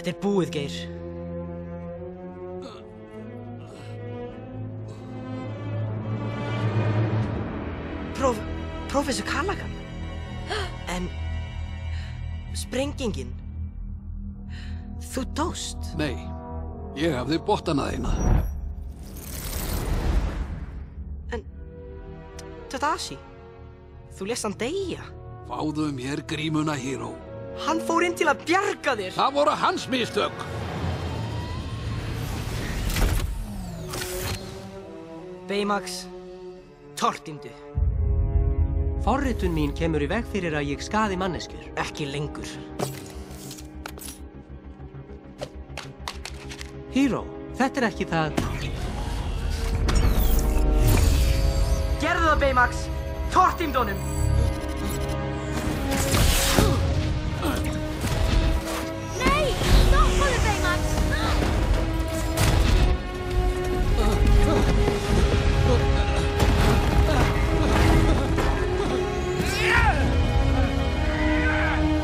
Þetta búið, Geir. Prófessor Callaghan. En sprengingin. Þú dóst. Nei, ég hafði bottana þína. En Tadashi, þú lést hann deyja. Fáðu mér grímuna, Hiro. Hann fór inn til að bjarga þér. Það voru hans mistök. Baymax, tortímdu. Forritun mín kemur í veg fyrir að ég skaði manneskjur. Ekki lengur. Hiro, þetta er ekki það... Gerðu það, Baymax! Tortímdu honum! Nei! Stoppaðu, Baymax!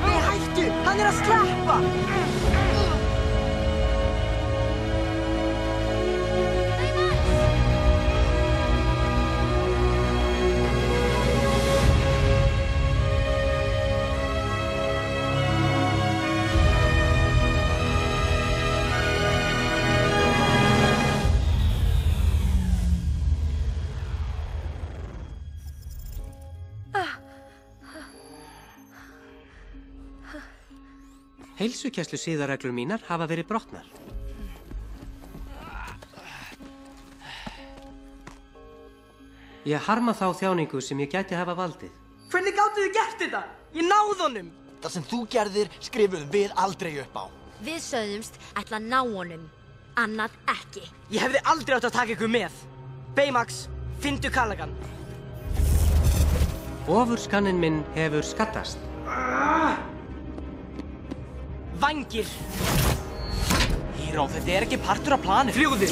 Nei, hættu! Hann er að sleppa! Heilsugæslu siðareglur mínar hafa verið brotnar. Ég harma þá þjáningu sem ég gæti hafa valdið. Hvernig gáttu þið gert þetta? Ég náði honum! Það sem þú gerðir skrifuðum við aldrei upp á. Við sögðumst ætla að ná honum. Annað ekki. Ég hefði aldrei átt að taka ykkur með. Baymax, finndu Callaghan. Ofurskanninn minn hefur skaddast. Vængir! Hiro, þetta er ekki partur af planinu. Fljúðu!